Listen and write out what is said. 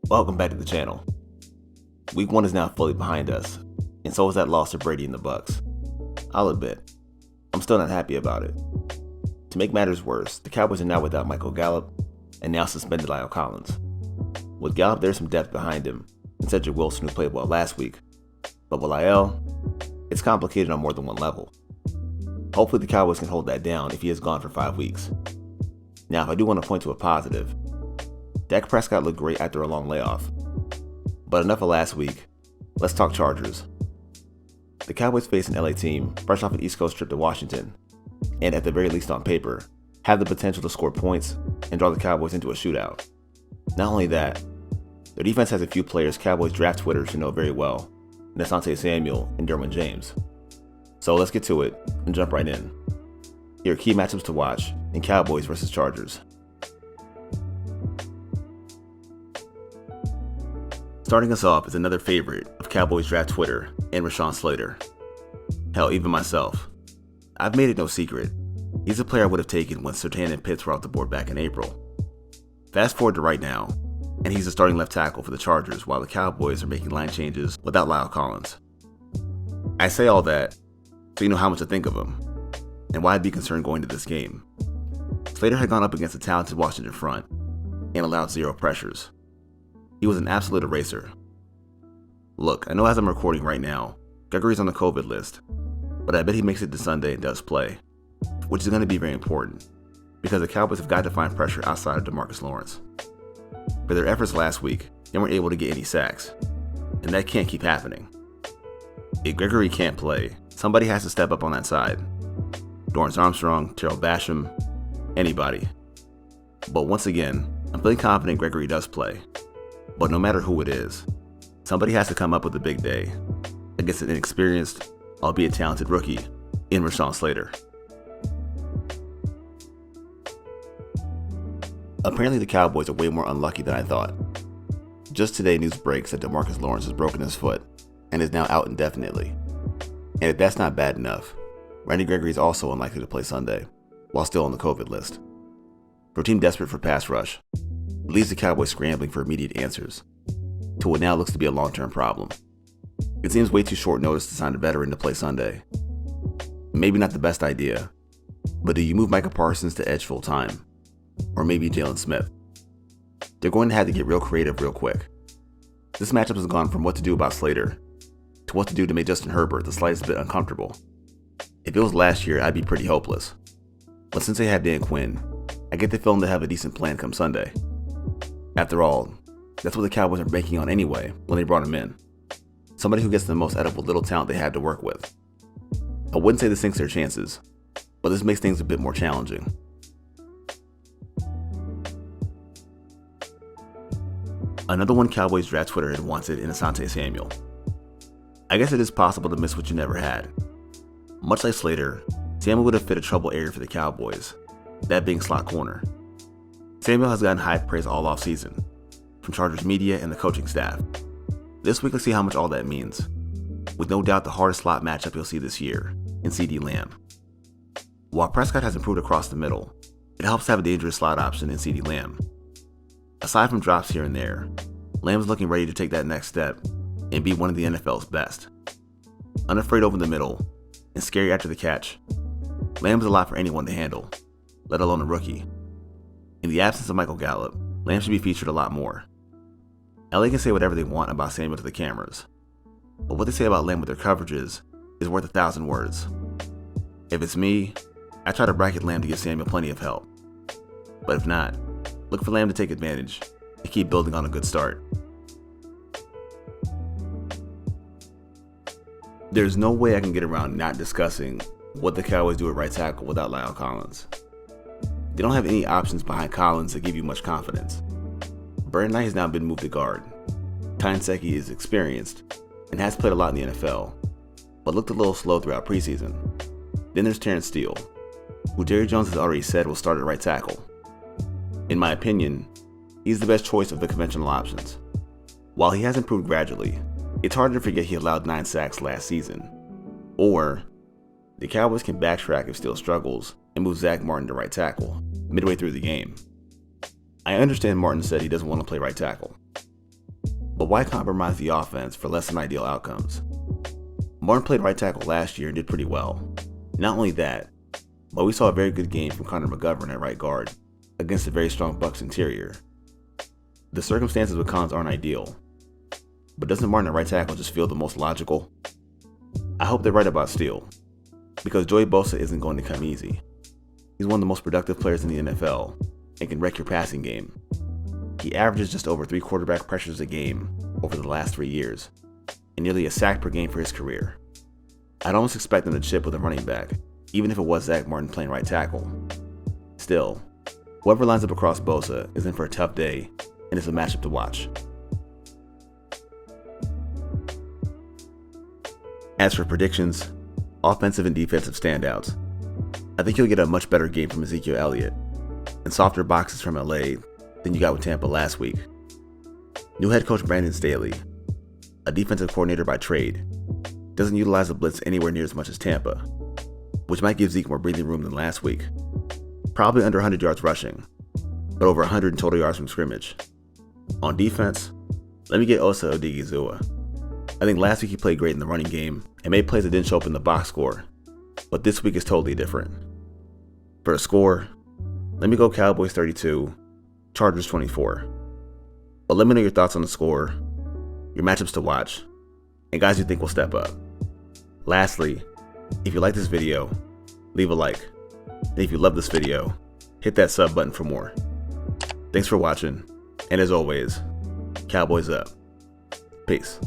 Welcome back to the channel. Week 1 is now fully behind us, and so is that loss to Brady and the Bucks. I'll admit, I'm still not happy about it. To make matters worse, the Cowboys are now without Michael Gallup, and now suspended Lyle Collins. With Gallup, there's some depth behind him, and Cedric Wilson, who played well last week. But with Lyle, it's complicated on more than one level. Hopefully the Cowboys can hold that down if he is gone for 5 weeks. Now, if I do want to point to a positive, Dak Prescott looked great after a long layoff. But enough of last week, let's talk Chargers. The Cowboys face an LA team fresh off an East Coast trip to Washington, and at the very least on paper, have the potential to score points and draw the Cowboys into a shootout. Not only that, their defense has a few players Cowboys draft Twitter should know very well, Asante Samuel and Derwin James. So let's get to it and jump right in. Here are key matchups to watch in Cowboys versus Chargers. Starting us off is another favorite of Cowboys draft Twitter and Rashawn Slater. Hell, even myself. I've made it no secret. He's a player I would have taken when Surtain and Pitts were off the board back in April. Fast forward to right now, and he's the starting left tackle for the Chargers while the Cowboys are making line changes without Lyle Collins. I say all that so you know how much to think of him, and why I'd be concerned going to this game. Slater had gone up against a talented Washington front and allowed zero pressures. He was an absolute eraser. Look, I know as I'm recording right now, Gregory's on the COVID list, but I bet he makes it to Sunday and does play, which is going to be very important, because the Cowboys have got to find pressure outside of DeMarcus Lawrence. For their efforts last week, they weren't able to get any sacks, and that can't keep happening. If Gregory can't play, somebody has to step up on that side. Dorrance Armstrong, Terrell Basham, anybody. But once again, I'm feeling confident Gregory does play. But no matter who it is, somebody has to come up with a big day against an inexperienced, albeit talented rookie in Rashawn Slater. Apparently the Cowboys are way more unlucky than I thought. Just today news breaks that DeMarcus Lawrence has broken his foot and is now out indefinitely. And if that's not bad enough, Randy Gregory is also unlikely to play Sunday, while still on the COVID list. For a team desperate for pass rush, it leaves the Cowboys scrambling for immediate answers to what now looks to be a long-term problem. It seems way too short notice to sign a veteran to play Sunday. Maybe not the best idea, but do you move Micah Parsons to edge full-time? Or maybe Jalen Smith? They're going to have to get real creative real quick. This matchup has gone from what to do about Slater to what to do to make Justin Herbert the slightest bit uncomfortable. If it was last year, I'd be pretty hopeless. But since they have Dan Quinn, I get the feeling they have a decent plan come Sunday. After all, that's what the Cowboys are banking on anyway when they brought him in. Somebody who gets the most out of what little talent they had to work with. I wouldn't say this sinks their chances, but this makes things a bit more challenging. Another one Cowboys draft Twitter had wanted in Asante Samuel. I guess it is possible to miss what you never had. Much like Slater, Samuel would have fit a trouble area for the Cowboys, that being slot corner. Samuel has gotten high praise all offseason, from Chargers media and the coaching staff. This week, let's see how much all that means, with no doubt the hardest slot matchup you'll see this year, in CeeDee Lamb. While Prescott has improved across the middle, it helps to have a dangerous slot option in CeeDee Lamb. Aside from drops here and there, Lamb's looking ready to take that next step and be one of the NFL's best. Unafraid over the middle, and scary after the catch, Lamb's a lot for anyone to handle, let alone a rookie. In the absence of Michael Gallup, Lamb should be featured a lot more. LA can say whatever they want about Samuel to the cameras, but what they say about Lamb with their coverages is worth 1,000 words. If it's me, I try to bracket Lamb to give Samuel plenty of help. But if not, look for Lamb to take advantage and keep building on a good start. There's no way I can get around not discussing what the Cowboys do at right tackle without Lyle Collins. They don't have any options behind Collins that give you much confidence. Brandon Knight has now been moved to guard. Ty Nsekhe is experienced and has played a lot in the NFL, but looked a little slow throughout preseason. Then there's Terrence Steele, who Jerry Jones has already said will start at right tackle. In my opinion, he's the best choice of the conventional options. While he has improved gradually, it's hard to forget he allowed 9 sacks last season. Or, the Cowboys can backtrack if Steele struggles and move Zach Martin to right tackle midway through the game. I understand Martin said he doesn't want to play right tackle, but why compromise the offense for less than ideal outcomes? Martin played right tackle last year and did pretty well. Not only that, but we saw a very good game from Connor McGovern at right guard against a very strong Bucs interior. The circumstances with Cons aren't ideal, but doesn't Martin at right tackle just feel the most logical? I hope they're right about Steele, because Joey Bosa isn't going to come easy. He's one of the most productive players in the NFL and can wreck your passing game. He averages just over 3 quarterback pressures a game over the last 3 years, and nearly a sack per game for his career. I'd almost expect him to chip with a running back, even if it was Zach Martin playing right tackle. Still, whoever lines up across Bosa is in for a tough day, and it's a matchup to watch. As for predictions, offensive and defensive standouts, I think you'll get a much better game from Ezekiel Elliott and softer boxes from LA than you got with Tampa last week. New head coach Brandon Staley, a defensive coordinator by trade, doesn't utilize the blitz anywhere near as much as Tampa, which might give Zeke more breathing room than last week. Probably under 100 yards rushing, but over 100 in total yards from scrimmage. On defense, let me get Osa Odigizua. I think last week he played great in the running game and made plays that didn't show up in the box score, but this week is totally different. For a score, let me go Cowboys 32, Chargers 24. But let me know your thoughts on the score, your matchups to watch, and guys you think will step up. Lastly, if you like this video, leave a like. And if you love this video, hit that sub button for more. Thanks for watching, and as always, Cowboys up. Peace.